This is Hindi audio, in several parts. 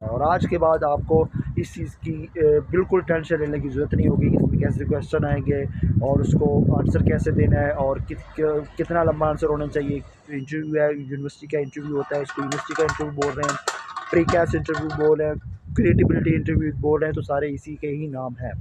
और आज के बाद आपको इस चीज़ की बिल्कुल टेंशन लेने की ज़रूरत नहीं होगी कि इसमें कैसे क्वेश्चन आएंगे और उसको आंसर कैसे देना है और कितना लंबा आंसर होना चाहिए। इंटरव्यू है, यूनिवर्सिटी का इंटरव्यू होता है, इसको यूनिवर्सिटी का इंटरव्यू बोल रहे हैं, प्री कैस इंटरव्यू बोल रहे हैं, क्रिएटिबिलिटी इंटरव्यू बोल रहे हैं, तो सारे इसी के ही नाम हैं।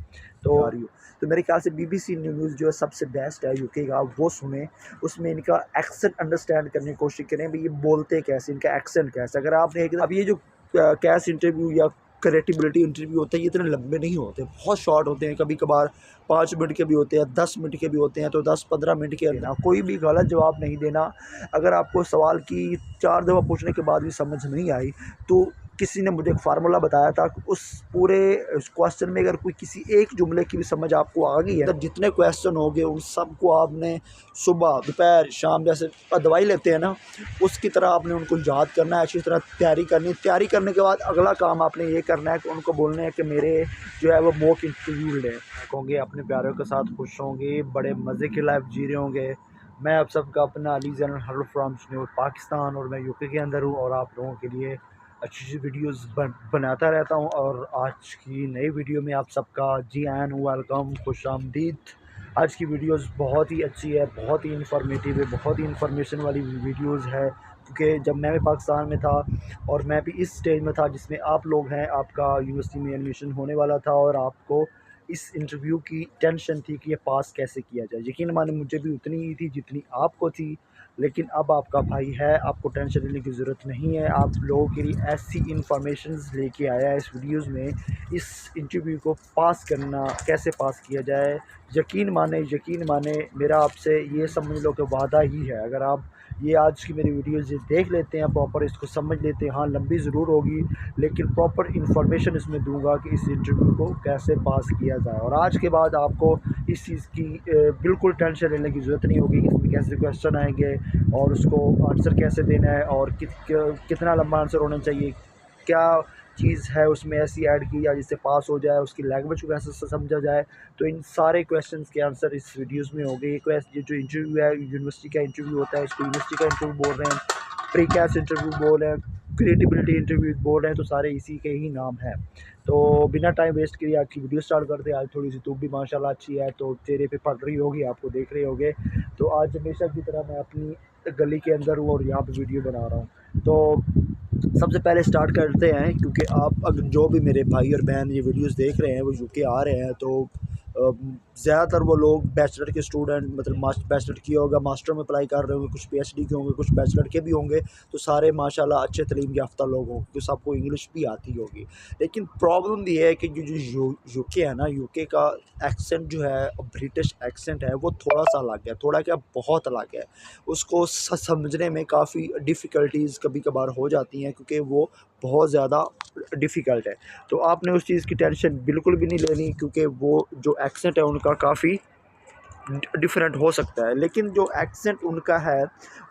तो आ रही हो तो मेरे ख्याल से बीबीसी न्यूज़ जो है सबसे बेस्ट है यूके का, वो सुने। उसमें इनका एक्सेंट अंडरस्टैंड करने की कोशिश करें, भाई ये बोलते कैसे, इनका एक्सेंट कैसे। अगर आपने अब ये जो कैश इंटरव्यू या क्रेडिबिलिटी इंटरव्यू होते हैं, ये इतने लंबे नहीं होते, बहुत शॉर्ट होते हैं। कभी कभार 5 मिनट के भी होते हैं, 10 मिनट के भी होते हैं। तो 10-15 मिनट के अंदर कोई भी गलत जवाब नहीं देना। अगर आपको सवाल की 4 दफ़ा पूछने के बाद भी समझ नहीं आई, तो किसी ने मुझे एक फार्मूला बताया था कि उस पूरे क्वेश्चन में अगर कोई किसी एक जुमले की भी समझ आपको आ गई है, तो जितने क्वेश्चन हो गए उन सबको आपने सुबह दोपहर शाम, जैसे दवाई लेते हैं ना, उसकी तरह आपने उनको याद करना है, अच्छी तरह तैयारी करनी है। तैयारी करने के बाद अगला काम आपने ये करना है कि उनको बोलना है कि मेरे जो है वो मॉक इंटरव्यू लें। होंगे अपने प्यारों के साथ खुश होंगे, बड़े मज़े की लाइफ जी रहे होंगे। मैं आप सबका अपना अली ज़ैन हर फ्राम पाकिस्तान, और मैं यूके के अंदर हूँ और आप लोगों के लिए अच्छी अच्छी वीडियोस बनाता रहता हूँ। और आज की नई वीडियो में आप सबका जी आन वेलकम, खुश आमदीद। आज की वीडियोस बहुत ही अच्छी है, बहुत ही इंफॉर्मेटिव है, बहुत ही इंफॉर्मेशन वाली वीडियोस है। क्योंकि जब मैं भी पाकिस्तान में था और मैं भी इस स्टेज में था जिसमें आप लोग हैं, आपका यूनिवर्सिटी में एडमिशन होने वाला था और आपको इस इंटरव्यू की टेंशन थी कि ये पास कैसे किया जाए। यकीन माने मुझे भी उतनी ही थी जितनी आपको थी। लेकिन अब आपका भाई है, आपको टेंशन लेने की ज़रूरत नहीं है। आप लोगों के लिए ऐसी इन्फॉर्मेशंस लेके आया है इस वीडियोज़ में, इस इंटरव्यू को पास करना, कैसे पास किया जाए। यकीन माने मेरा आपसे ये समझ लो कि वादा ही है। अगर आप ये आज की मेरी वीडियोज़ देख लेते हैं, प्रॉपर इसको समझ लेते हैं, हाँ लंबी ज़रूर होगी लेकिन प्रॉपर इन्फॉर्मेशन इसमें दूंगा कि इस इंटरव्यू को कैसे पास किया जाए। और आज के बाद आपको इस चीज़ की बिल्कुल टेंशन लेने की ज़रूरत नहीं होगी कि इसमें कैसे क्वेश्चन आएंगे और उसको आंसर कैसे देना है और कितना लंबा आंसर होना चाहिए, क्या चीज़ है उसमें ऐसी ऐड की जाए जिससे पास हो जाए, उसकी लैंग्वेज को कैसे समझा जाए। तो इन सारे क्वेश्चंस के आंसर इस वीडियोस में हो गए। ये जो इंटरव्यू है, यूनिवर्सिटी का इंटरव्यू होता है, इसको यूनिवर्सिटी का इंटरव्यू बोल रहे हैं, प्री कैस इंटरव्यू बोल रहे हैं, क्रिएटिबिलिटी इंटरव्यू बोल रहे हैं, तो सारे इसी के ही नाम हैं। तो बिना टाइम वेस्ट किए आज की वीडियो स्टार्ट करते हैं। आज थोड़ी सी धूप भी माशाल्लाह अच्छी है, तो चेहरे पे पड़ रही होगी, आपको देख रहे होगे। तो आज हमेशा की तरह मैं अपनी गली के अंदर हूँ और यहाँ पे वीडियो बना रहा हूँ। तो सबसे पहले स्टार्ट करते हैं, क्योंकि आप अगर जो भी मेरे भाई और बहन ये वीडियोस देख रहे हैं वो यूके आ रहे हैं, तो ज़्यादातर वो लोग बैचलर के स्टूडेंट, मतलब बैचलर किया होगा, मास्टर में अप्लाई कर रहे होंगे, कुछ पीएचडी के होंगे, कुछ बैचलर के भी होंगे। तो सारे माशाल्लाह अच्छे तलीम याफ्ता लोग होंगे, तो सबको इंग्लिश भी आती होगी। लेकिन प्रॉब्लम ये है कि जो यूके है ना, यूके का एक्सेंट जो है, ब्रिटिश एक्सेंट है, वो थोड़ा सा अलग है, थोड़ा क्या बहुत अलग है। उसको समझने में काफ़ी डिफ़िकल्टीज़ कभी कभार हो जाती हैं, क्योंकि वो बहुत ज़्यादा डिफ़िकल्ट है। तो आपने उस चीज़ की टेंशन बिल्कुल भी नहीं लेनी, क्योंकि वो जो एक्सेंट है उनका काफ़ी डिफरेंट हो सकता है। लेकिन जो एक्सेंट उनका है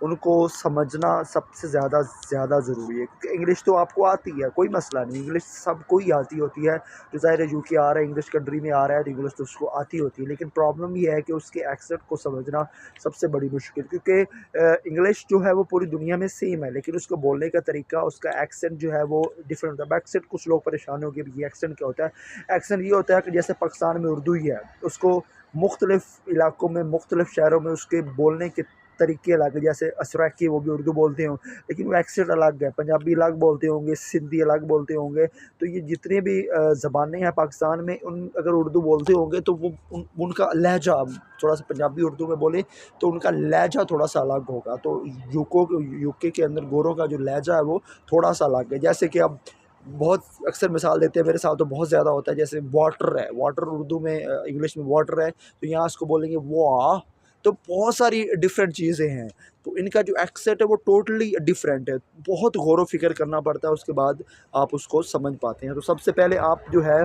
उनको समझना सबसे ज़्यादा ज़रूरी है, क्योंकि इंग्लिश तो आपको आती है, कोई मसला नहीं, इंग्लिश सबको ही आती होती है। जो ज़ाहिर है यूके आ रहा है, इंग्लिश कंट्री में आ रहा है, तो इंग्लिश तो उसको आती होती है। लेकिन प्रॉब्लम ये है कि उसके एक्सेंट को समझना सबसे बड़ी मुश्किल, क्योंकि इंग्लिश जो है वो पूरी दुनिया में सेम है, लेकिन उसको बोलने का तरीका, उसका एक्सेंट जो है वो डिफरेंट होता है। एक्सेंट कुछ लोग परेशान हो गए, ये एक्सेंट क्या होता है। एक्सेंट ये होता है कि जैसे पाकिस्तान में उर्दू ही है, उसको मुख्तलिफ़ इलाकों में, मुख्तलिफ़ शहरों में उसके बोलने के तरीके अलग है। जैसे असराकी, वो भी उर्दू बोलते हों, लेकिन वो एक्सेंट अलग है। पंजाबी अलग बोलते होंगे, सिंधी अलग बोलते होंगे। तो ये जितने भी ज़बानें हैं पाकिस्तान में, उन अगर उर्दू बोलते होंगे तो वो उनका लहजा, थोड़ा सा पंजाबी उर्दू में बोले तो उनका लहजा थोड़ा सा अलग होगा। तो यूके के अंदर गोरों का जो लहजा है वो थोड़ा सा अलग है। जैसे कि अब बहुत अक्सर मिसाल देते हैं, मेरे साथ तो बहुत ज़्यादा होता है। जैसे वाटर है, वाटर उर्दू में, इंग्लिश में वाटर है, तो यहाँ इसको बोलेंगे वाह। तो बहुत सारी डिफरेंट चीज़ें हैं, तो इनका जो एक्सेंट है वो टोटली डिफरेंट है। बहुत गौर व फिक्र करना पड़ता है, उसके बाद आप उसको समझ पाते हैं। तो सबसे पहले आप जो है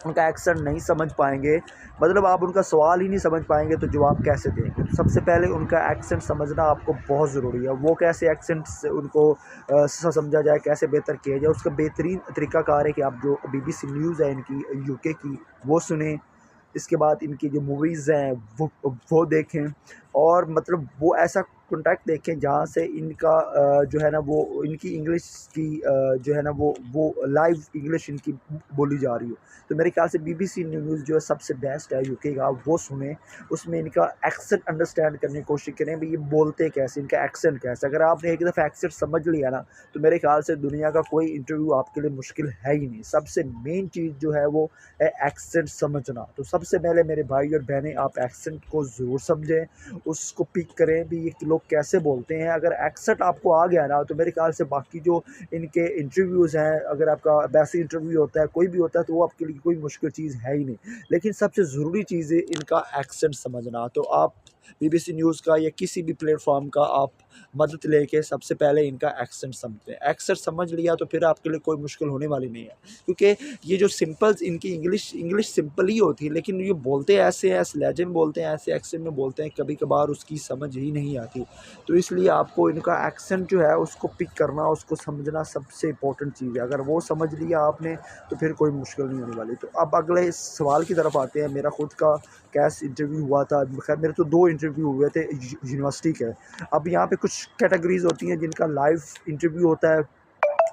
उनका एक्सेंट नहीं समझ पाएंगे, मतलब आप उनका सवाल ही नहीं समझ पाएंगे, तो जवाब कैसे देंगे। तो सबसे पहले उनका एक्सेंट समझना आपको बहुत ज़रूरी है। वो कैसे एक्सेंट से उनको समझा जाए, कैसे बेहतर किया जाए, उसका बेहतरीन तरीक़ाकार है कि आप जो बीबीसी न्यूज़ है इनकी यूके की, वो सुने। इसके बाद इनकी जो मूवीज़ हैं वो देखें, और मतलब वो ऐसा कॉन्टैक्ट देखें जहाँ से इनका जो है ना वो इनकी इंग्लिश की जो है ना वो लाइव इंग्लिश इनकी बोली जा रही हो। तो मेरे ख्याल से बीबीसी न्यूज़ जो है सबसे बेस्ट है यूके का, वो सुने। उसमें इनका एक्सेंट अंडरस्टैंड करने की कोशिश करें भाई ये बोलते कैसे, इनका एक्सेंट कैसा। अगर आपने एक दफ़ा एक्सेंट समझ लिया ना तो मेरे ख्याल से दुनिया का कोई इंटरव्यू आपके लिए मुश्किल है ही नहीं। सबसे मेन चीज़ जो है वो है एक्सेंट समझना। तो सबसे पहले मेरे भाई और बहनें आप एक्सेंट को ज़रूर समझें, उसको पिक करें भी ये लोग कैसे बोलते हैं। अगर एक्सेंट आपको आ गया ना तो मेरे ख्याल से बाकी जो इनके इंटरव्यूज़ हैं, अगर आपका वैसे इंटरव्यू होता है, कोई भी होता है, तो वो आपके लिए कोई मुश्किल चीज़ है ही नहीं। लेकिन सबसे ज़रूरी चीज़ है इनका एक्सेंट समझना। तो आप बीबीसी न्यूज़ का या किसी भी प्लेटफॉर्म का आप मदद लेके सबसे पहले इनका एक्सेंट समझें। एक्सेंट समझ लिया तो फिर आपके लिए कोई मुश्किल होने वाली नहीं है, क्योंकि ये जो सिंपल्स इनकी इंग्लिश सिंपल ही होती है, लेकिन ये बोलते ऐसे हैं, ऐसे लहजे में बोलते हैं, ऐसे एक्सेंट में बोलते हैं, कभी कभार उसकी समझ ही नहीं आती। तो इसलिए आपको इनका एक्सेंट जो है उसको पिक करना, उसको समझना सबसे इम्पोर्टेंट चीज़ है। अगर वो समझ लिया आपने तो फिर कोई मुश्किल नहीं होने वाली। तो अब अगले सवाल की तरफ आते हैं। मेरा खुद का कैस इंटरव्यू हुआ था, खैर मेरे तो 2 इंटरव्यू हुए थे यूनिवर्सिटी के। अब यहाँ पे कुछ कैटेगरीज़ होती हैं जिनका लाइव इंटरव्यू होता है,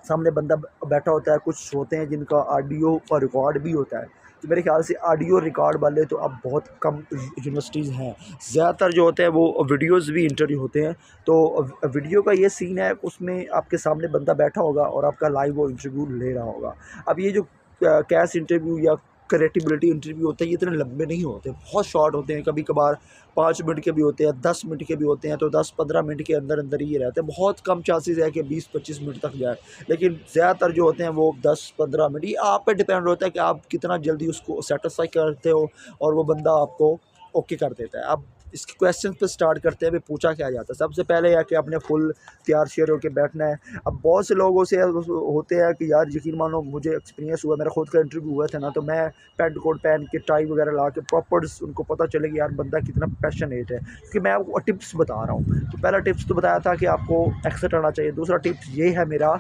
सामने बंदा बैठा होता है, कुछ होते हैं जिनका ऑडियो और रिकॉर्ड भी होता है। तो मेरे ख्याल से ऑडियो रिकॉर्ड वाले तो अब बहुत कम यूनिवर्सिटीज़ हैं, ज़्यादातर जो होते हैं वो वीडियोज़ भी इंटरव्यू होते हैं। तो वीडियो का ये सीन है, उसमें आपके सामने बंदा बैठा होगा और आपका लाइव वो इंटरव्यू ले रहा होगा। अब ये जो कैस इंटरव्यू या क्रेडिबिलिटी इंटरव्यू होते हैं, ये इतने लंबे नहीं होते, बहुत शॉर्ट होते हैं। कभी कभार 5 मिनट के भी होते हैं, 10 मिनट के भी होते हैं, तो 10-15 मिनट के अंदर अंदर ही रहते हैं। बहुत कम चांसेस है कि 20-25 मिनट तक जाए, लेकिन ज़्यादातर जो होते हैं वो 10-15 मिनट। ये आप पे डिपेंड होता है कि आप कितना जल्दी उसको सेटिस्फाई करते हो और वो बंदा आपको ओके कर देता है। अब इसके क्वेश्चन पे स्टार्ट करते हैं, पूछा क्या जाता है। सबसे पहले है कि आपने फुल तैयार शेयर होकर बैठना है। अब बहुत से लोगों से होते हैं कि यार यकीन मानो मुझे एक्सपीरियंस हुआ, मेरा खुद का इंटरव्यू हुआ था ना, तो मैं पैंट कोट पहन के टाई वगैरह ला के प्रॉपर उनको पता चले कि यार बंदा कितना पैशनेट है। क्योंकि मैं आपको टिप्स बता रहा हूँ। तो पहला टिप्स तो बताया था कि आपको एक्सेंट आना चाहिए। दूसरा टिप्स ये है मेरा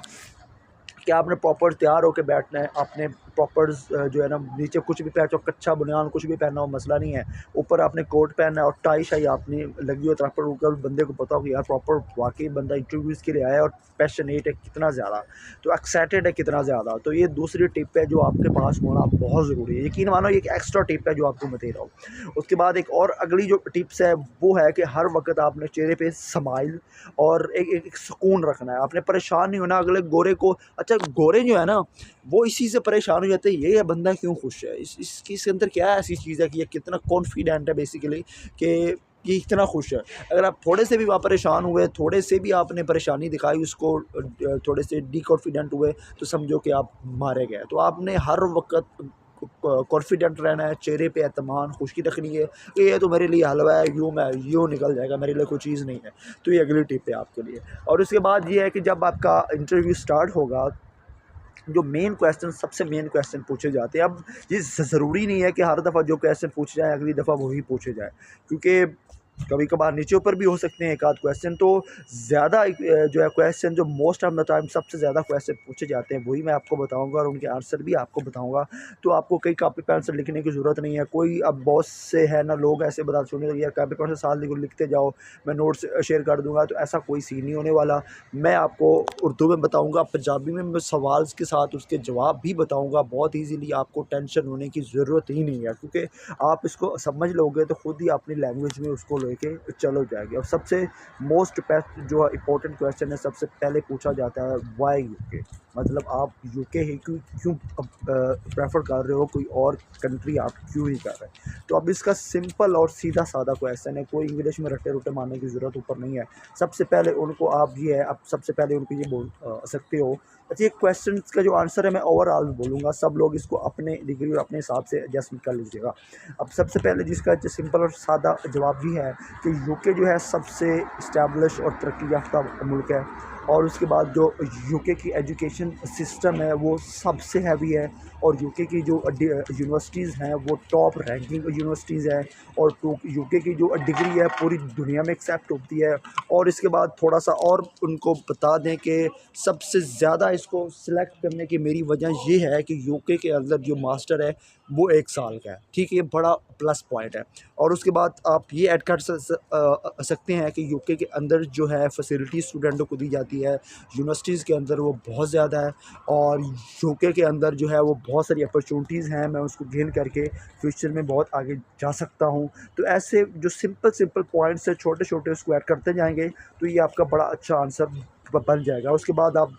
कि आपने प्रॉपर तैयार होकर बैठना है। आपने प्रॉपर जो है ना, नीचे कुछ भी पहनो, कच्चा बनियान कुछ भी पहना हो मसला नहीं है, ऊपर आपने कोट पहनना है और टाई शाई आपने लगी हो प्रॉपर, ऊपर बंदे को पता हो कि यार प्रॉपर वाकई बंदा इंटरव्यूज़ के लिए आया है और पैशनेट है कितना ज़्यादा, तो एक्साइटेड है कितना ज़्यादा। तो ये दूसरी टिप है जो आपके पास होना बहुत ज़रूरी है। यकीन मानो ये एक एक्स्ट्रा टिप है जो आपको मैं दे रहा हूँ। उसके बाद एक और अगली जो टिप्स है वो है कि हर वक्त आपने चेहरे पे स्माइल और एक सुकून रखना है। आपने परेशान नहीं होना अगले गोरे को। अच्छा, गोरे जो है ना वो इसी से परेशान हो जाते हैं, ये बंदा क्यों खुश है, इसके अंदर क्या ऐसी चीज़ है कि ये कितना कॉन्फिडेंट है बेसिकली कि ये इतना खुश है। अगर आप थोड़े से भी वहाँ परेशान हुए, थोड़े से भी आपने परेशानी दिखाई उसको, थोड़े से डी कॉन्फिडेंट हुए, तो समझो कि आप मारे गए। तो आपने हर वक्त कॉन्फिडेंट रहना है, चेहरे पे एतमान खुशी रखनी है कि ये तो मेरे लिए हलवा है, यूँ निकल जाएगा, मेरे लिए कोई चीज़ नहीं है। तो ये अगली टिप है आपके लिए। और उसके बाद ये है कि जब आपका इंटरव्यू स्टार्ट होगा, जो मेन क्वेश्चन, सबसे मेन क्वेश्चन पूछे जाते हैं। अब ये ज़रूरी नहीं है कि हर दफ़ा जो क्वेश्चन पूछे जाए अगली दफ़ा वही पूछे जाए, क्योंकि कभी कभार नीचे ऊपर भी हो सकते हैं एक आध क्वेश्चन। तो ज़्यादा जो है क्वेश्चन, जो मोस्ट ऑफ द टाइम सबसे ज़्यादा क्वेश्चन पूछे जाते हैं वही मैं आपको बताऊंगा और उनके आंसर भी आपको बताऊंगा। तो आपको कई कॉपी पेंसिल लिखने की ज़रूरत नहीं है। कोई अब बहुत से है ना लोग ऐसे बता सुने यार कॉपी पेंसिल साथ लिखते जाओ, मैं नोट्स शेयर कर दूंगा, तो ऐसा कोई सीन नहीं होने वाला। मैं आपको उर्दू में बताऊँगा, पंजाबी में मैं सवाल के साथ उसके जवाब भी बताऊँगा बहुत ईजीली। आपको टेंशन होने की ज़रूरत ही नहीं है, क्योंकि आप इसको समझ लोगे तो खुद ही अपनी लैंग्वेज में उसको लेके चलो जाएगी। और सबसे मोस्ट बेस्ट जो इम्पोर्टेंट क्वेश्चन है, सबसे पहले पूछा जाता है वाई यूके, मतलब आप यूके ही क्यों प्रेफर कर रहे हो, कोई और कंट्री आप क्यों नहीं कर रहे। तो अब इसका सिंपल और सीधा साधा क्वेश्चन है, कोई इंग्लिश में रट्टे रुट्टे मारने की ज़रूरत ऊपर नहीं है। सबसे पहले उनको आप ये है, आप सबसे पहले उनको ये बोल सकते हो। अच्छा, ये क्वेश्चन का जो आंसर है मैं ओवरऑल बोलूँगा, सब लोग इसको अपने डिग्री और अपने हिसाब से एडजस्टमेंट कर लीजिएगा। अब सबसे पहले जिसका जो सिंपल और सादा जवाब ये है कि यूके जो है सबसे इस्टेब्लिश और तरक्की याफ्ता मुल्क है। और उसके बाद जो यूके की एजुकेशन सिस्टम है वो सबसे हैवी है, और यूके की जो यूनिवर्सिटीज़ हैं वो टॉप रैंकिंग यूनिवर्सिटीज़ हैं, और तो यूके की जो डिग्री है पूरी दुनिया में एक्सेप्ट होती है। और इसके बाद थोड़ा सा और उनको बता दें कि सबसे ज़्यादा इसको सिलेक्ट करने की मेरी वजह ये है कि यूके के अंदर जो मास्टर है वो 1 साल का है, ठीक है, ये बड़ा प्लस पॉइंट है। और उसके बाद आप ये ऐड कर सकते हैं कि यूके के अंदर जो है फैसिलिटी स्टूडेंटों को दी जाती है यूनिवर्सिटीज़ के अंदर वो बहुत ज़्यादा है, और यूके के अंदर जो है वो बहुत सारी अपॉर्चुनिटीज़ हैं, मैं उसको गेन करके फ्यूचर में बहुत आगे जा सकता हूँ। तो ऐसे जो सिंपल पॉइंट्स है छोटे-छोटे उसको ऐड करते जाएँगे तो ये आपका बड़ा अच्छा आंसर बन जाएगा। उसके बाद आप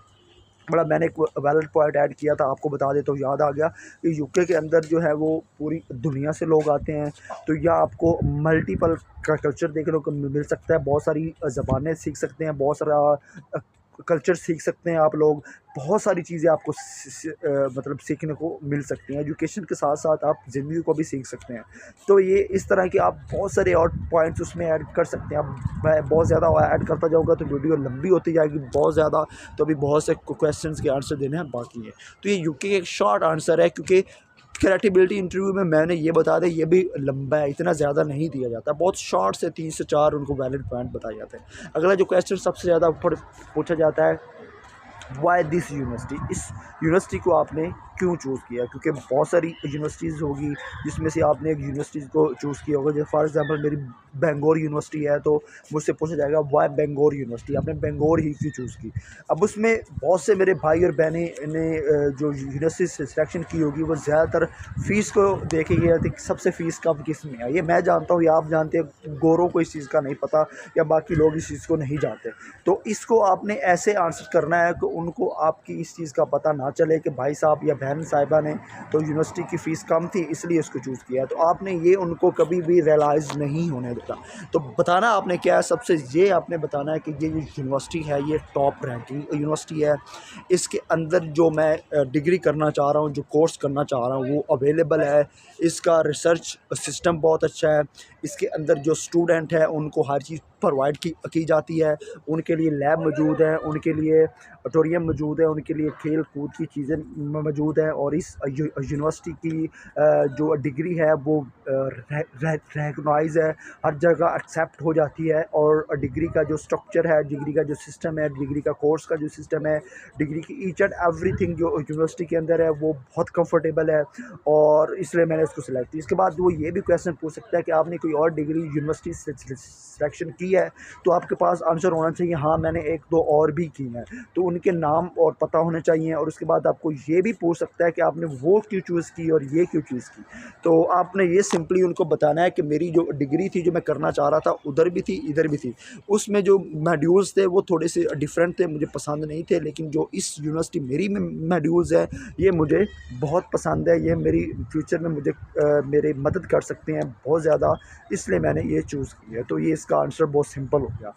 बड़ा मैंने एक वैलिड पॉइंट ऐड किया था, आपको बता देता हूँ, याद आ गया कि यूके के अंदर जो है वो पूरी दुनिया से लोग आते हैं, तो यहाँ आपको मल्टीपल का कल्चर देखने को मिल सकता है, बहुत सारी ज़बानें सीख सकते हैं, बहुत सारा कल्चर सीख सकते हैं आप लोग, बहुत सारी चीज़ें आपको मतलब सीखने को मिल सकती हैं। एजुकेशन के साथ साथ आप ज़िंदगी को भी सीख सकते हैं। तो ये इस तरह के आप बहुत सारे और पॉइंट्स उसमें ऐड कर सकते हैं। अब मैं बहुत ज़्यादा ऐड करता जाऊँगा तो वीडियो लंबी होती जाएगी बहुत ज़्यादा, तो अभी बहुत से क्वेश्चंस के आंसर देने हैं बाकी हैं। तो ये यूके का एक शॉर्ट आंसर है, क्योंकि क्रेडिबिलिटी इंटरव्यू में मैंने ये बता दें ये भी लंबा है, इतना ज़्यादा नहीं दिया जाता, बहुत शॉर्ट से 3 से 4 उनको वैलिड पॉइंट बताए जाते हैं। अगला जो क्वेश्चन सबसे ज़्यादा पूछा जाता है, वाई दिस यूनिवर्सिटी, इस यूनिवर्सिटी को आपने क्यों चूज़ किया, क्योंकि बहुत सारी यूनिवर्सिटीज़ होगी जिसमें से आपने एक यूनिवर्सिटी को चूज़ किया होगा। जैसे फॉर एग्जांपल मेरी बेंगोर यूनिवर्सिटी है, तो मुझसे पूछा जाएगा वाई बेंगोर यूनिवर्सिटी, आपने बेंगोर ही क्यों चूज़ की। अब उसमें बहुत से मेरे भाई और बहनें ने जो यूनिवर्सिटी से सिलेक्शन की होगी वो ज़्यादातर फ़ीस को देखे गए थे कि सबसे फ़ीस कम किस में है। ये मैं जानता हूँ या आप जानते हैं, गोरों को इस चीज़ का नहीं पता या बाकी लोग इस चीज़ को नहीं जानते। तो इसको आपने ऐसे आंसर करना है कि उनको आपकी इस चीज़ का पता ना चले कि भाई साहब या बहन साहिबा ने तो यूनिवर्सिटी की फ़ीस कम थी इसलिए इसको चूज़ किया। तो आपने ये उनको कभी भी रियलाइज़ नहीं होने देता। तो बताना आपने क्या है, सबसे ये आपने बताना है कि ये यूनिवर्सिटी है ये टॉप रैंकिंग यूनिवर्सिटी है, इसके अंदर जो मैं डिग्री करना चाह रहा हूँ, जो कोर्स करना चाह रहा हूँ वो अवेलेबल है, इसका रिसर्च सिस्टम बहुत अच्छा है, इसके अंदर जो स्टूडेंट है उनको हर चीज़ प्रोवाइड की जाती है, उनके लिए लैब मौजूद है, उनके लिए ऑडिटोरियम मौजूद है, उनके लिए खेल कूद की चीज़ें मौजूद हैं, और इस यूनिवर्सिटी की जो डिग्री है वो रिकॉग्नाइज है, हर जगह एक्सेप्ट हो जाती है। और डिग्री का जो स्ट्रक्चर है, डिग्री का जो सिस्टम है, डिग्री का कोर्स का जो सिस्टम है, डिग्री की ईच एंड एवरीथिंग जो यूनिवर्सिटी के अंदर है वो बहुत कंफर्टेबल है, और इसलिए मैंने इसको सिलेक्ट किया। इसके बाद वो ये भी क्वेश्चन पूछ सकता है कि आपने कोई और डिग्री यूनिवर्सिटी से सिलेक्शन की है, तो आपके पास आंसर होना चाहिए हाँ मैंने 1-2 और भी की हैं, तो उनके नाम और पता होने चाहिए। और उसके बाद आपको ये भी पूछ सकता है कि आपने वो क्यों चूज़ की और ये क्यों चूज़ की। तो आपने ये सिंपली उनको बताना है कि मेरी जो डिग्री थी जो मैं करना चाह रहा था उधर भी थी इधर भी थी, उसमें जो मॉड्यूल्स थे वो थोड़े से डिफरेंट थे, मुझे पसंद नहीं थे, लेकिन जो इस यूनिवर्सिटी मेरी में मॉड्यूल्स है ये मुझे बहुत पसंद है, ये मेरी फ्यूचर में मुझे मेरे मदद कर सकते हैं बहुत ज़्यादा, इसलिए मैंने ये चूज़ किया है। तो ये इसका आंसर बहुत सिंपल हो गया।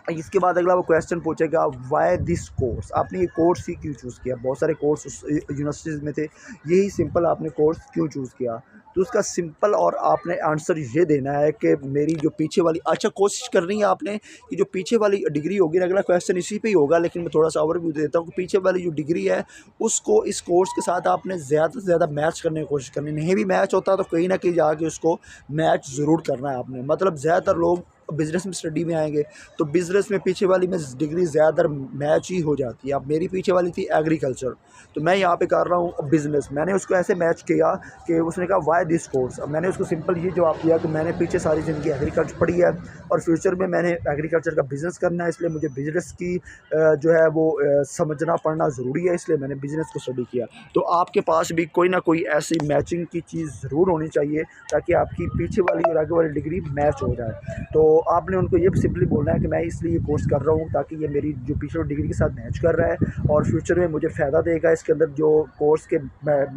इसके बाद अगला वो क्वेश्चन पूछेगा वाई दिस कोर्स, आपने ये कोर्स ही क्यों चूज़ किया, बहुत सारे कोर्स उस यूनिवर्सिटीज़ में थे, यही सिंपल आपने कोर्स क्यों चूज़ किया। तो उसका सिंपल और आपने आंसर ये देना है कि मेरी जो पीछे वाली, अच्छा कोशिश करनी है आपने कि जो पीछे वाली डिग्री होगी, अगला क्वेश्चन इसी पे ही होगा, लेकिन मैं थोड़ा सा ओवरव्यू देता हूँ कि पीछे वाली जो डिग्री है उसको इस कोर्स के साथ आपने ज़्यादा से ज़्यादा मैच करने की कोशिश करनी, नहीं भी मैच होता तो कहीं ना कहीं जाके उसको मैच ज़रूर करना है आपने। मतलब ज़्यादातर लोग बिज़नेस में स्टडी में आएंगे तो बिज़नेस में पीछे वाली में डिग्री ज़्यादातर मैच ही हो जाती है। अब मेरी पीछे वाली थी एग्रीकल्चर, तो मैं यहाँ पे कर रहा हूँ बिज़नेस, मैंने उसको ऐसे मैच किया कि उसने कहा वाई दिस कोर्स। अब मैंने उसको सिंपल ये जवाब दिया कि मैंने पीछे सारी ज़िंदगी एग्रीकल्चर पढ़ी है और फ्यूचर में मैंने एग्रीकल्चर का बिज़नेस करना है, इसलिए मुझे बिज़नेस की जो है वो समझना पढ़ना ज़रूरी है, इसलिए मैंने बिज़नेस को स्टडी किया। तो आपके पास भी कोई ना कोई ऐसी मैचिंग की चीज़ ज़रूर होनी चाहिए ताकि आपकी पीछे वाली और आगे वाली डिग्री मैच हो जाए। तो आपने उनको ये सिंपली बोलना है कि मैं इसलिए कोर्स कर रहा हूँ ताकि ये मेरी जो पिछले डिग्री के साथ मैच कर रहा है और फ्यूचर में मुझे फ़ायदा देगा। इसके अंदर जो कोर्स के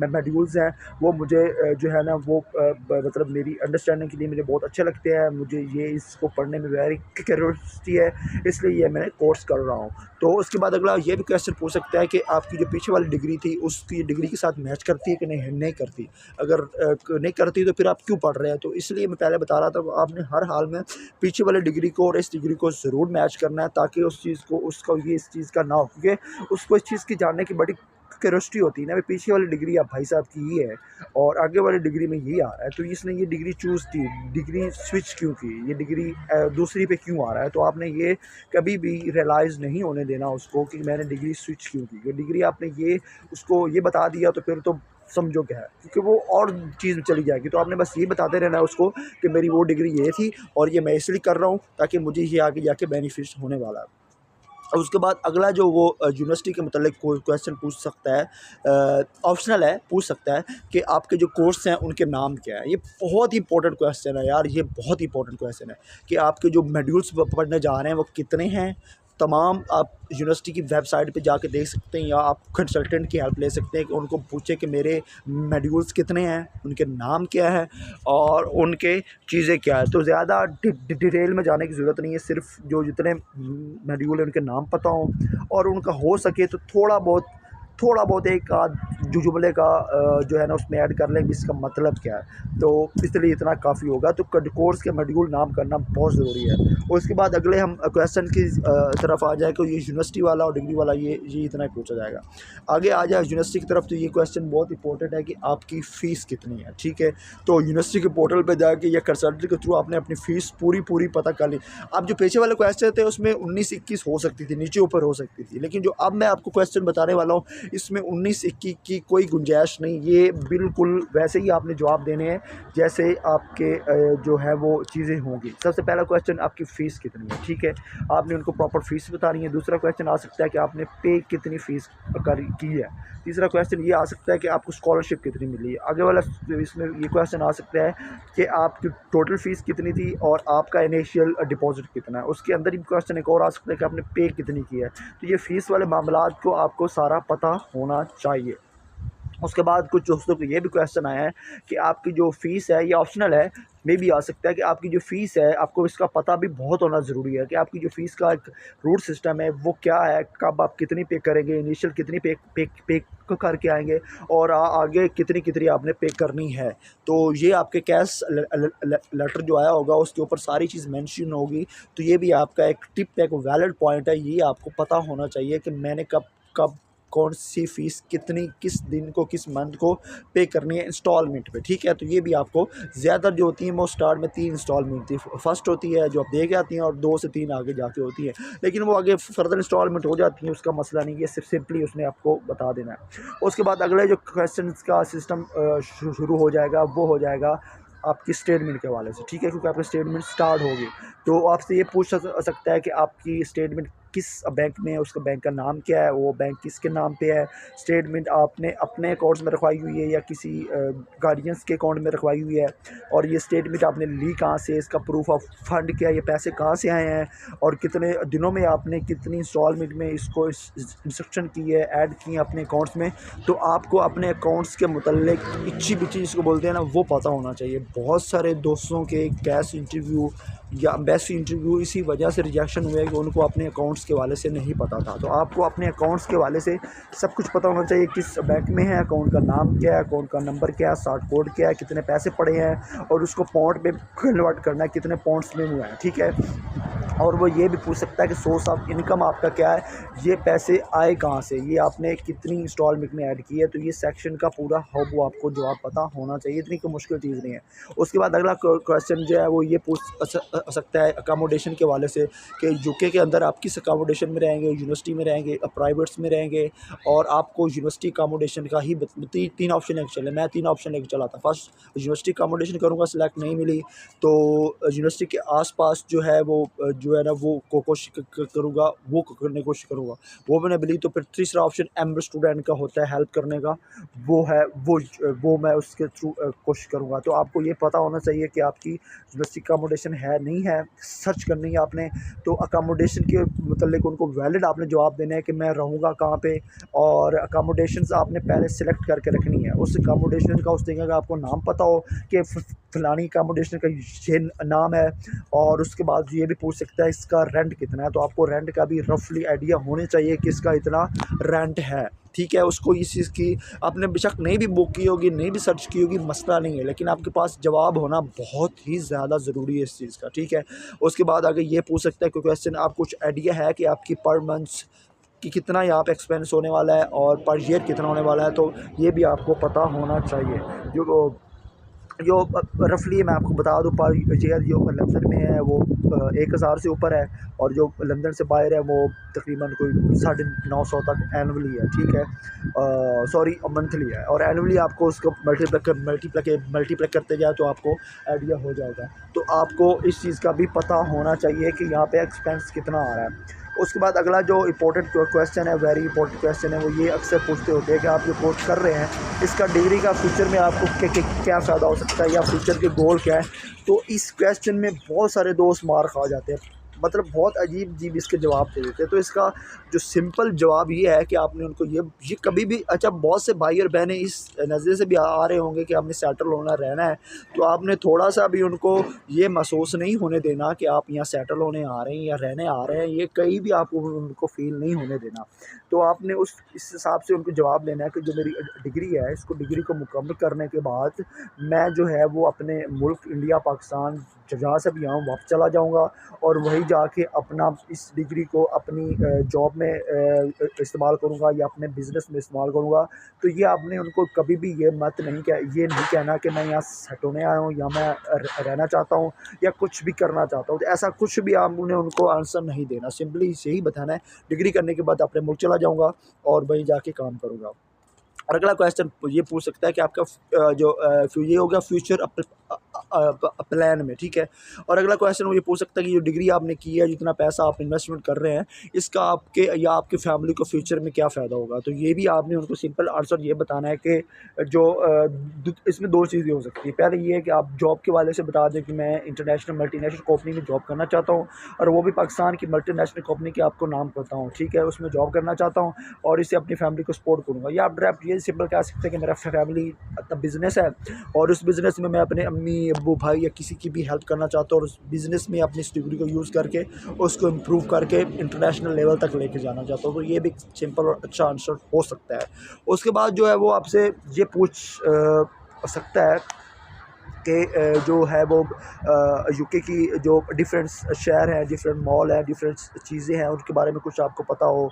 मॉड्यूल्स हैं वो मुझे जो है ना वो मतलब मेरी अंडरस्टैंडिंग के लिए मुझे बहुत अच्छे लगते हैं, मुझे ये इसको पढ़ने में वेरी क्यूरियोसिटी है, इसलिए ये मैं कोर्स कर रहा हूँ। तो उसके बाद अगला ये भी क्वेश्चन पूछ सकता है कि आपकी जो पीछे वाली डिग्री थी उसकी डिग्री के साथ मैच करती है कि नहीं करती, अगर नहीं करती तो फिर आप क्यों पढ़ रहे हैं। तो इसलिए मैं पहले बता रहा था आपने हर हाल में पीछे वाली डिग्री को और इस डिग्री को ज़रूर मैच करना है, ताकि उस चीज़ को उसका ये इस चीज़ का ना हो, क्योंकि उसको इस चीज़ की जानने की बड़ी क्यूरियोसिटी होती है ना, पीछे वाली डिग्री अब भाई साहब की ये है और आगे वाली डिग्री में ये आ रहा है, तो इसने ये डिग्री चूज़ की, डिग्री स्विच क्यों की, ये डिग्री दूसरी पे क्यों आ रहा है। तो आपने ये कभी भी रियलाइज़ नहीं होने देना उसको कि मैंने डिग्री स्विच क्यों की। ये डिग्री आपने ये उसको ये बता दिया तो फिर तो समझो क्या है, क्योंकि वो और चीज़ में चली जाएगी। तो आपने बस ये बताते रहना है उसको कि मेरी वो डिग्री ये थी और ये मैं इसलिए कर रहा हूँ ताकि मुझे ये आगे जाके बेनिफिट होने वाला है। और उसके बाद अगला जो वो यूनिवर्सिटी के मतलब कोई क्वेश्चन पूछ सकता है, ऑप्शनल है, पूछ सकता है कि आपके जो कोर्स हैं उनके नाम क्या है। ये बहुत ही इंपॉर्टेंट क्वेश्चन है यार, ये बहुत ही इंपॉर्टेंट क्वेश्चन है कि आपके जो मॉड्यूल्स पढ़ने जा रहे हैं वो कितने हैं। तमाम आप यूनिवर्सिटी की वेबसाइट पे जाके देख सकते हैं या आप कंसल्टेंट की हेल्प ले सकते हैं कि उनको पूछे कि मेरे मॉड्यूल्स कितने हैं, उनके नाम क्या है और उनके चीज़ें क्या है। तो ज़्यादा डिटेल में जाने की ज़रूरत नहीं है, सिर्फ जो जितने मॉड्यूल हैं उनके नाम पता हों और उनका हो सके तो थोड़ा बहुत एक आध जो जुमले का जो है ना उसमें ऐड कर लें कि इसका मतलब क्या है। तो इसलिए इतना काफ़ी होगा। तो कोर्स के मॉड्यूल नाम करना बहुत ज़रूरी है। और उसके बाद अगले हम क्वेश्चन की तरफ आ जाए, तो ये यूनिवर्सिटी वाला और डिग्री वाला ये इतना ही पूछा जाएगा। आगे आ जाए यूनिवर्सिटी की तरफ, तो ये क्वेश्चन बहुत इंपॉर्टेंट है कि आपकी फ़ीस कितनी है, ठीक है। तो यूनिवर्सिटी के पोर्टल पर जाके या कंसल्टेंट के थ्रू आपने अपनी फ़ीस पूरी पता कर ली। अब जो पीछे वाले क्वेश्चन थे उसमें 19-21 हो सकती थी, नीचे ऊपर हो सकती थी, लेकिन जो अब मैं आपको क्वेश्चन बताने वाला हूँ इसमें 19-21 की कोई गुंजाइश नहीं। ये बिल्कुल वैसे ही आपने जवाब देने हैं जैसे आपके जो है वो चीज़ें होंगी। सबसे पहला क्वेश्चन आपकी फ़ीस कितनी है, ठीक है, आपने उनको प्रॉपर फ़ीस बतानी है। दूसरा क्वेश्चन आ सकता है कि आपने पे कितनी फ़ीस की है। तीसरा क्वेश्चन ये आ सकता है कि आपको स्कॉलरशिप कितनी मिली है। आगे वाला इसमें ये क्वेश्चन आ सकता है कि आपकी टोटल फ़ीस कितनी थी और आपका इनिशियल डिपॉज़िट कितना है। उसके अंदर ही क्वेश्चन एक और आ सकता है कि आपने पे कितनी की है। तो ये फ़ीस वाले मामलात को आपको सारा पता होना चाहिए। उसके बाद कुछ दोस्तों को ये भी क्वेश्चन आया है कि आपकी जो फ़ीस है ये ऑप्शनल है, मे भी आ सकता है कि आपकी जो फ़ीस है आपको इसका पता भी बहुत होना ज़रूरी है कि आपकी जो फ़ीस का एक रूट सिस्टम है वो क्या है, कब आप कितनी पे करेंगे, इनिशियल कितनी पे करके आएंगे और आगे कितनी आपने पे करनी है। तो ये आपके कैश लेटर जो आया होगा उसके ऊपर सारी चीज़ मेंशन होगी। तो ये भी आपका एक टिप है, एक वैलिड पॉइंट है, ये आपको पता होना चाहिए कि मैंने कब कौन सी फ़ीस कितनी, किस दिन को, किस मंथ को पे करनी है इंस्टॉलमेंट पे, ठीक है। तो ये भी आपको ज़्यादा जो होती है वो स्टार्ट में 3 इंस्टॉलमेंट थी। फर्स्ट होती है जो आप दे के आती हैं और 2 से 3 आगे जाके होती है, लेकिन वो आगे फर्दर इंस्टॉलमेंट हो जाती है, उसका मसला नहीं है, सिर्फ सिंपली उसने आपको बता देना है। उसके बाद अगले जो क्वेश्चन का सिस्टम शुरू हो जाएगा वो हो जाएगा आपकी स्टेटमेंट के हवाले से, ठीक है, क्योंकि आपकी स्टेटमेंट स्टार्ट होगी। तो आपसे ये पूछ सकता है कि आपकी स्टेटमेंट किस बैंक में है, उसका बैंक का नाम क्या है, वो बैंक किसके नाम पे है, स्टेटमेंट आपने अपने अकाउंट्स में रखवाई हुई है या किसी गार्डियंस के अकाउंट में रखवाई हुई है, और ये स्टेटमेंट आपने ली कहाँ से, इसका प्रूफ ऑफ फंड क्या है, ये पैसे कहाँ से आए हैं और कितने दिनों में आपने कितनी इंस्टॉलमेंट में इसको इंस्ट्रक्शन की है, ऐड की है अपने अकाउंट्स में। तो आपको अपने अकाउंट्स के मुतल्लिक इच्छी बिच्छी जिसको बोलते हैं ना वो पता होना चाहिए। बहुत सारे दोस्तों के कैश इंटरव्यू या एम्बेसी इंटरव्यू इसी वजह से रिजेक्शन हुए कि उनको अपने अकाउंट्स के वाले से नहीं पता था। तो आपको अपने अकाउंट्स के वाले से सब कुछ पता होना चाहिए, किस बैंक में है, अकाउंट का नाम क्या है, अकाउंट का नंबर क्या है, सार्ट कोड क्या है, कितने पैसे पड़े हैं और उसको पॉइंट में कन्वर्ट करना है, कितने पॉइंट्स में हुआ है, ठीक है। और वो ये भी पूछ सकता है कि सोर्स ऑफ इनकम आपका क्या है, ये पैसे आए कहाँ से, ये आपने कितनी इंस्टॉलमेंट में ऐड की है। तो ये सेक्शन का पूरा वो आपको जवाब पता होना चाहिए, इतनी कोई मुश्किल चीज़ नहीं है। उसके बाद अगला क्वेश्चन जो है वो ये पूछ सकता है अकोमोडेशन के वाले से कि यूके के अंदर आप किस अकोमोडेशन में रहेंगे, यूनिवर्सिटी में रहेंगे, प्राइवेट्स में रहेंगे, और आपको यूनिवर्सिटी अकोमोडेशन का ही 3 ऑप्शन लेके चले। मैं 3 ऑप्शन लेके चला था। फर्स्ट यूनिवर्सिटी अकोमोडेशन करूँगा, सिलेक्ट नहीं मिली तो यूनिवर्सिटी के आसपास जो है वो जो है ना वो कोशिश करूँगा, वो करने की कोशिश करूँगा, वो मैंने मिली तो फिर तीसरा ऑप्शन एम्बर स्टूडेंट का होता है हेल्प करने का, वो है वो मैं उसके थ्रू कोशिश करूँगा। तो आपको ये पता होना चाहिए कि आपकी यूनिवर्सिटी अकोमोडेशन है नहीं है, सर्च करनी है आपने। तो अकोमोडेशन के मतलब उनको वैलिड आपने जवाब देना है कि मैं रहूँगा कहाँ पे, और अकोमोडेशंस आपने पहले सेलेक्ट करके रखनी है। उस अकोमोडेशन का उस जगह का आपको नाम पता हो कि फलानी अकोमोडेशन का ये नाम है, और उसके बाद ये भी पूछ सकता है इसका रेंट कितना है। तो आपको रेंट का भी रफली आइडिया होने चाहिए कि इसका इतना रेंट है। ठीक है, उसको इस चीज़ की आपने बेशक नहीं भी बुक की होगी, नहीं भी सर्च की होगी, मसला नहीं है, लेकिन आपके पास जवाब होना बहुत ही ज़्यादा ज़रूरी है इस चीज़ का, ठीक है। उसके बाद आगे ये पूछ सकता है कोई क्वेश्चन, आप कुछ आइडिया है कि आपकी पर मंथ कि कितना यहाँ पे एक्सपेंस होने वाला है और पर ईयर कितना होने वाला है, तो ये भी आपको पता होना चाहिए। जो रफली मैं आपको बता दूँ, पर ईयर जो लंदन में है वो 1000 से ऊपर है, और जो लंदन से बाहर है वो तकरीबन कोई 950 तक एनुअली है, ठीक है। सॉरी, मंथली है, और एनुअली आपको उसको मल्टीप्लाई करते जाए तो आपको आइडिया हो जाएगा। तो आपको इस चीज़ का भी पता होना चाहिए कि यहाँ पे एक्सपेंस कितना आ रहा है। उसके बाद अगला जो इम्पोर्टेंट क्वेश्चन है, वेरी इंपॉर्टेंट क्वेश्चन है, वो ये अक्सर पूछते होते हैं कि आप जो कोर्स कर रहे हैं इसका डिग्री का फ्यूचर में आपको क्या फ़ायदा हो सकता है, या फ्यूचर के गोल क्या है। तो इस क्वेश्चन में बहुत सारे दोस्त मार खा जाते हैं, मतलब बहुत अजीब इसके जवाब दे देते हैं। तो इसका जो सिंपल जवाब ये है कि आपने उनको ये कभी भी, अच्छा बहुत से भाई और बहनें इस नज़रिए से भी आ रहे होंगे कि आपने सेटल होना रहना है, तो आपने थोड़ा सा भी उनको ये महसूस नहीं होने देना कि आप यहाँ सेटल होने आ रहे हैं या रहने आ रहे हैं, ये कहीं भी आपको उनको फ़ील नहीं होने देना। तो आपने इस हिसाब से उनको जवाब देना है कि जो मेरी डिग्री है, इसको डिग्री को मुकम्मल करने के बाद मैं जो है वो अपने मुल्क इंडिया, पाकिस्तान जहाँ से भी आऊँ वापस चला जाऊँगा, और वहीं जाके अपना इस डिग्री को अपनी जॉब में इस्तेमाल करूँगा या अपने बिज़नेस में इस्तेमाल करूँगा। तो ये आपने उनको कभी भी ये नहीं कहना कि मैं यहाँ सेट होने आया हूँ या मैं रहना चाहता हूँ या कुछ भी करना चाहता हूँ। तो ऐसा कुछ भी आपने उनको आंसर नहीं देना, सिंपली यही बताना है डिग्री करने के बाद अपने मुल्क चला जाऊँगा और वहीं जाके काम करूँगा। और अगला क्वेश्चन ये पूछ सकता है कि आपका ये हो गया फ्यूचर प्लान में, ठीक है। और अगला क्वेश्चन वो ये पूछ सकता है कि जो डिग्री आपने की है, जितना पैसा आप इन्वेस्टमेंट कर रहे हैं, इसका आपके या आपकी फैमिली को फ्यूचर में क्या फ़ायदा होगा। तो ये भी आपने उनको सिंपल आंसर ये बताना है कि जो इसमें दो चीज़ें हो सकती है। पहले ये है कि आप जॉब के वाले से बता दें कि मैं इंटरनेशनल मल्टीनेशनल कंपनी में जॉब करना चाहता हूँ, और वो भी पाकिस्तान की मल्टीनेशनल कंपनी की आपको नाम पता हूँ, ठीक है, उसमें जॉब करना चाहता हूँ और इससे अपनी फैमिली को सपोर्ट करूँगा। या आप डायरेक्ट ये सिंपल कह सकते हैं कि मेरा फैमिली अपना बिज़नेस है और उस बिज़नेस में मैं अपने अम्मी, अब्बू, भाई या किसी की भी हेल्प करना चाहता हूँ, और उस बिज़नेस में अपनी इस डिग्री को यूज़ करके उसको इम्प्रूव करके इंटरनेशनल लेवल तक लेके जाना चाहता हूँ। तो ये भी सिंपल और अच्छा आंसर हो सकता है। उसके बाद जो है वो आपसे ये पूछ सकता है कि जो है वो यूके की जो डिफरेंट शहर हैं, डिफरेंट मॉल हैं, डिफरेंट चीज़ें हैं, उनके बारे में कुछ आपको पता हो,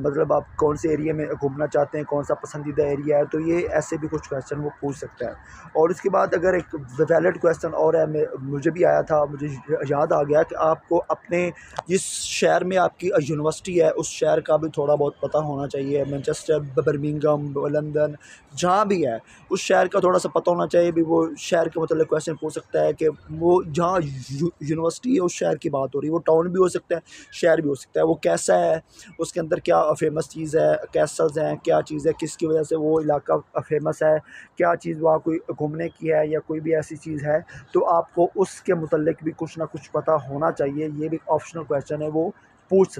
मतलब आप कौन से एरिया में घूमना चाहते हैं, कौन सा पसंदीदा एरिया है। तो ये ऐसे भी कुछ क्वेश्चन वो पूछ सकता है। और उसके बाद अगर एक वैलिड क्वेश्चन और है, मुझे भी आया था, मुझे याद आ गया कि आपको अपने जिस शहर में आपकी यूनिवर्सिटी है उस शहर का भी थोड़ा बहुत पता होना चाहिए। मैनचेस्टर, बर्मिंघम, लंदन, जहाँ भी है उस शहर का थोड़ा सा पता होना चाहिए। भी वो शहर के मतलब क्वेश्चन पूछ सकता है कि वो जहाँ यूनिवर्सिटी है उस शहर की बात हो रही है, वो टाउन भी हो सकता है, शहर भी हो सकता है, वो कैसा है, उसके अंदर क्या फेमस चीज़ है, कैसल्स हैं, क्या चीज़ है, किसकी वजह से वो इलाका फेमस है, क्या चीज़ वहाँ कोई घूमने की है या कोई भी ऐसी चीज़ है। तो आपको उसके मुतल्लिक भी कुछ ना कुछ पता होना चाहिए। ये भी ऑप्शनल क्वेश्चन है, वो पूछ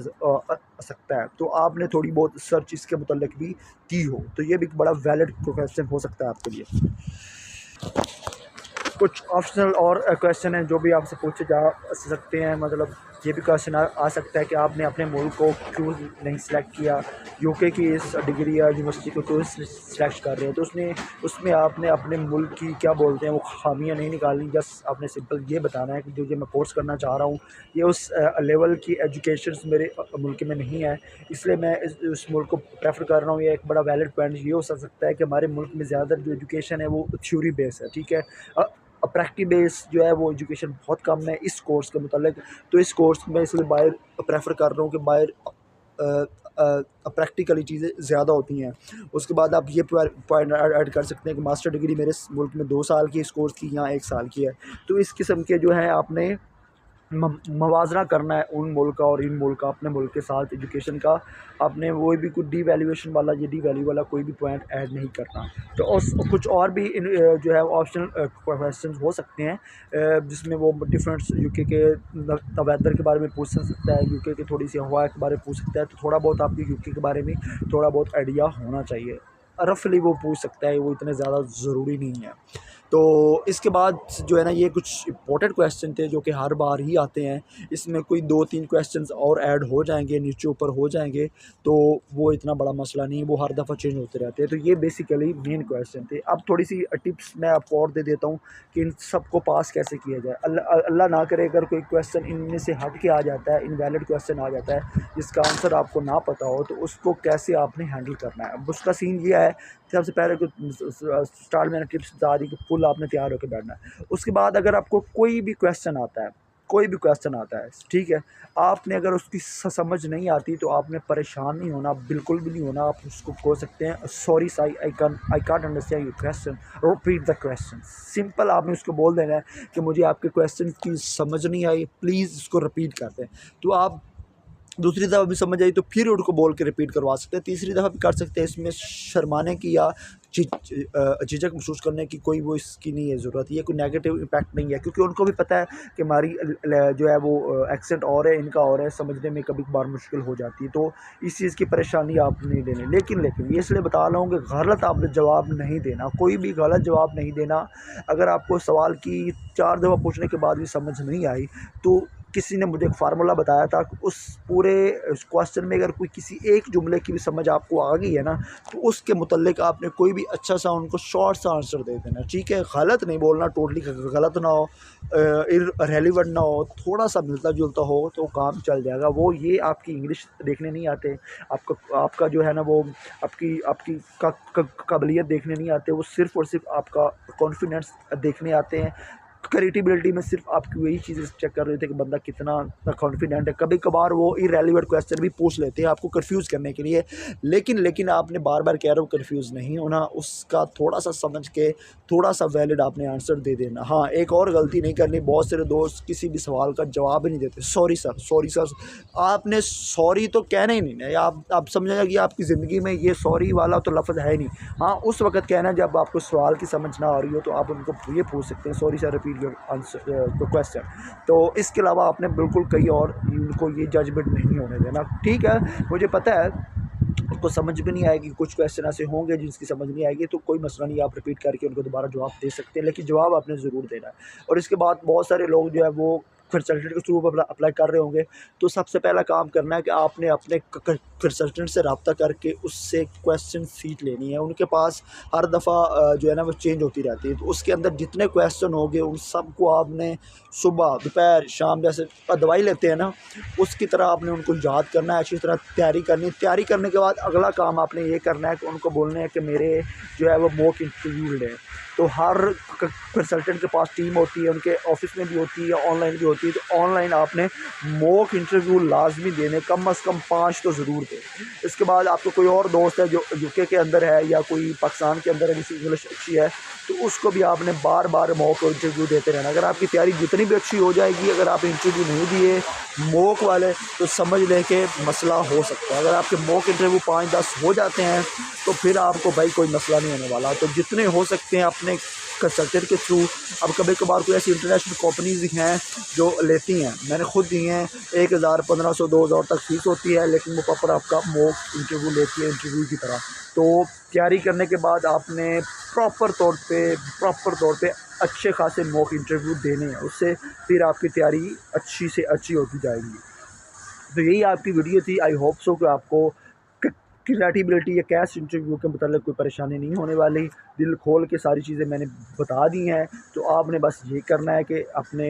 सकता है। तो आपने थोड़ी बहुत सर्च इसके मुतल्लिक भी की हो, तो ये भी एक बड़ा वैलिड क्वेश्चन हो सकता है आपके लिए। कुछ ऑप्शनल और क्वेश्चन हैं जो भी आपसे पूछे जा सकते हैं, मतलब ये भी क्वेश्चन आ सकता है कि आपने अपने मुल्क को क्यों नहीं सिलेक्ट किया, यूके की इस डिग्री या यूनिवर्सिटी को क्यों सिलेक्ट कर रहे हैं। तो उसमें आपने अपने मुल्क की क्या बोलते हैं वो खामियां नहीं निकालनी, जस्ट आपने सिंपल ये बताना है कि जो ये मैं कोर्स करना चाह रहा हूँ ये उस लेवल की एजुकेशन मेरे मुल्क में नहीं है, इसलिए मैं उस मुल्क को प्रेफर कर रहा हूँ। ये एक बड़ा वैलिड पॉइंट ये हो सकता है कि हमारे मुल्क में ज़्यादातर जो एजुकेशन है वो थ्योरी बेस है, ठीक है। प्रैक्टिस बेस जो है वो एजुकेशन बहुत कम है इस कोर्स के मुतालिक। तो इस कोर्स में इसलिए बाहर प्रेफर कर रहा हूँ कि बाहर प्रैक्टिकली चीज़ें ज़्यादा होती हैं। उसके बाद आप ये पॉइंट ऐड कर सकते हैं कि मास्टर डिग्री मेरे मुल्क में 2 साल की, इस कोर्स की यहाँ 1 साल की है। तो इस किस्म के जो है आपने मवाज़ना करना है उन मुल्क का और इन मुल्क का, अपने मुल्क के साथ एजुकेशन का। आपने वो भी कुछ डीवैल्यूएशन वाला या डीवैल्यू वाला कोई भी पॉइंट ऐड नहीं करना। तो कुछ और भी जो है ऑप्शनल क्वेश्चन हो सकते हैं, जिसमें वो डिफरेंट यूके के वेदर के बारे में पूछ सकता है, यूके की थोड़ी सी हवा के बारे में पूछ सकता है। तो थोड़ा बहुत आपको यूके के बारे में थोड़ा बहुत आइडिया होना चाहिए, रफली वो पूछ सकता है, वो इतने ज़्यादा ज़रूरी नहीं है। तो इसके बाद जो है ना ये कुछ इंपॉर्टेंट क्वेश्चन थे जो कि हर बार ही आते हैं। इसमें कोई 2-3 क्वेश्चंस और ऐड हो जाएँगे, नीचे ऊपर हो जाएँगे, तो वो इतना बड़ा मसला नहीं है, वो हर दफ़ा चेंज होते रहते हैं। तो ये बेसिकली मेन क्वेश्चन थे। अब थोड़ी-सी टिप्स मैं आपको और दे देता हूँ कि इन सबको पास कैसे किया जाए। अल्लाह ना करे अगर कोई क्वेश्चन इनमें से हट के आ जाता है, इनवैलिड क्वेश्चन आ जाता है, जिसका आंसर आपको ना पता हो, तो उसको कैसे आपने हैंडल करना है। अब उसका सीन ये है, सबसे पहले कुछ स्टार्ट मैंने टिप्स बता दी कि फुल आपने तैयार होकर बैठना है। उसके बाद अगर आपको कोई भी क्वेश्चन आता है, कोई भी क्वेश्चन आता है, ठीक है, आपने अगर उसकी समझ नहीं आती तो आपने परेशान नहीं होना, बिल्कुल भी नहीं होना। आप उसको बोल सकते हैं sorry Sai I can't understand your question, repeat the question. Simple आपने उसको बोल देना है कि मुझे आपके क्वेश्चन की समझ नहीं आई, प्लीज़ इसको रिपीट कर दें। तो आप दूसरी दफ़ा भी समझ आई तो फिर उनको बोल के रिपीट करवा सकते हैं, तीसरी दफ़ा भी कर सकते हैं। इसमें शर्माने की या झिझक महसूस करने की कोई वो इसकी नहीं है ज़रूरत, ये कोई नेगेटिव इम्पैक्ट नहीं है, क्योंकि उनको भी पता है कि हमारी जो है वो एक्सेंट और है, इनका और है, समझने में कभी कभार मुश्किल हो जाती है। तो इस चीज़ की परेशानी आप नहीं लेनी। लेकिन ये इसलिए बता रहा हूँ कि गलत आपने जवाब नहीं देना, कोई भी गलत जवाब नहीं देना। अगर आपको सवाल की 4 दफ़ा पूछने के बाद भी समझ नहीं आई, तो किसी ने मुझे एक फार्मूला बताया था कि उस पूरे क्वेश्चन में अगर कोई किसी एक जुमले की भी समझ आपको आ गई है ना, तो उसके मुतल्लिक आपने कोई भी अच्छा सा उनको शॉर्ट सा आंसर दे देना, ठीक है। गलत नहीं बोलना, टोटली गलत ना हो, इररेलेवेंट ना हो, थोड़ा सा मिलता जुलता हो तो काम चल जाएगा। वो ये आपकी इंग्लिश देखने नहीं आते, आपका जो है ना वो आपकी आपकी काबिलियत देखने नहीं आते, वो सिर्फ़ और सिर्फ आपका कॉन्फिडेंस देखने आते हैं। क्रेडिबिलिटी में सिर्फ आपकी वही चीज़ें चेक कर रहे थे कि बंदा कितना कॉन्फिडेंट है। कभी कभार वो इररेलेवेंट क्वेश्चन भी पूछ लेते हैं आपको कंफ्यूज करने के लिए, लेकिन आपने बार बार कह रहा हूँ कंफ्यूज नहीं होना, उसका थोड़ा सा समझ के थोड़ा सा वैलिड आपने आंसर दे देना। हाँ, एक और गलती नहीं करनी, बहुत सारे दोस्त किसी भी सवाल का जवाब ही नहीं देते, सॉरी सर। आपने सॉरी तो कहना ही नहीं है, आप समझेगा कि आपकी ज़िंदगी में ये सॉरी वाला तो लफ्ज़ है ही नहीं। हाँ, उस वक्त कहना जब आपको सवाल की समझ ना आ रही हो, तो आप उनको ये पूछ सकते हैं sorry sir repeat your answer question. तो इसके अलावा आपने बिल्कुल कहीं और उनको ये जजमेंट नहीं होने देना, ठीक है। मुझे पता है उनको समझ भी नहीं आएगी, कुछ क्वेश्चन ऐसे होंगे जिसकी समझ नहीं आएगी, तो कोई मसला नहीं, आप रिपीट करके उनको दोबारा जवाब दे सकते हैं, लेकिन जवाब आपने ज़रूर देना है। और इसके बाद बहुत सारे लोग जो है वो कंसल्टेंट के थ्रू अप्लाई कर रहे होंगे, तो सबसे पहला काम करना है कि आपने अपने कंसल्टेंट से रब्ता करके उससे क्वेश्चन सीट लेनी है। उनके पास हर दफ़ा जो है ना वो चेंज होती रहती है, तो उसके अंदर जितने क्वेश्चन होंगे उन सब को आपने सुबह, दोपहर, शाम जैसे दवाई लेते हैं ना, उसकी तरह आपने उनको याद करना है, अच्छी तरह तैयारी करनी है। तैयारी करने के बाद अगला काम आपने ये करना है कि उनको बोलना है कि मेरे जो है वो मॉक इंटरव्यू लें। तो हर कंसल्टेंट के पास टीम होती है, उनके ऑफिस में भी होती है, ऑनलाइन भी होती है। तो ऑनलाइन आपने मॉक इंटरव्यू लाजमी देने, कम से कम 5 तो ज़रूर दें। इसके बाद आपको कोई और दोस्त है जो यूके के अंदर है या कोई पाकिस्तान के अंदर है जिसकी इंग्लिश अच्छी है, तो उसको भी आपने बार बार मॉक इंटरव्यू देते रहना। अगर आपकी तैयारी जितनी भी अच्छी हो जाएगी, अगर आप इंटरव्यू नहीं दिए मॉक वाले, तो समझ लें कि मसला हो सकता है। अगर आपके मॉक इंटरव्यू 5-10 हो जाते हैं, तो फिर आपको भाई कोई मसला नहीं होने वाला। तो जितने हो सकते हैं अपने कंसल्टेंट के थ्रू। अब कभी कभार कोई ऐसी इंटरनेशनल कंपनीज हैं जो लेती हैं, मैंने खुद दी हैं, 1000, 1500, 2000 तक फीस होती है, लेकिन वो प्रॉपर आपका मॉक इंटरव्यू लेती है इंटरव्यू की तरह। तो तैयारी करने के बाद आपने प्रॉपर तौर पे अच्छे खासे मॉक इंटरव्यू देने हैं, उससे फिर आपकी तैयारी अच्छी से अच्छी होती जाएगी। तो यही आपकी वीडियो थी। आई होप सो कि आपको क्रिएटिबिलिटी या कैश इंटरव्यू के मतलब कोई परेशानी नहीं होने वाली। दिल खोल के सारी चीज़ें मैंने बता दी हैं, तो आपने बस ये करना है कि अपने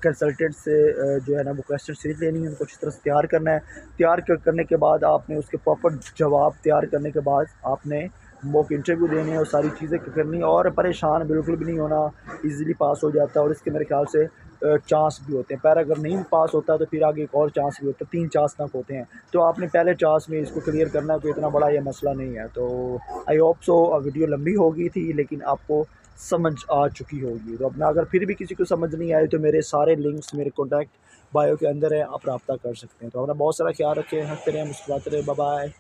कंसल्टेंट से जो है ना वो क्वेश्चन सीरीज लेनी है, उनको अच्छी तरह से तैयार करना है। तैयार करने के बाद आपने उसके प्रॉपर जवाब तैयार करने के बाद आपने मॉक इंटरव्यू देने हैं और सारी चीज़ें करनी है, और परेशान बिल्कुल भी नहीं होना, इजीली पास हो जाता है। और इसके मेरे ख्याल से चांस भी होते हैं, पर अगर नहीं पास होता तो फिर आगे एक और चांस भी होता है, 3 चांस तक होते हैं। तो आपने पहले चांस में इसको क्लियर करना है, कोई इतना बड़ा ये मसला नहीं है। तो आई होप सो वीडियो लंबी हो गई थी, लेकिन आपको समझ आ चुकी होगी। तो अपना अगर फिर भी किसी को समझ नहीं आए, तो मेरे सारे लिंक्स मेरे कॉन्टैक्ट बायो के अंदर है, आप रब्ता कर सकते हैं। तो अपना बहुत सारा ख्याल रखें, हंसते रहें, मुस्कुराते रहें। Bye bye.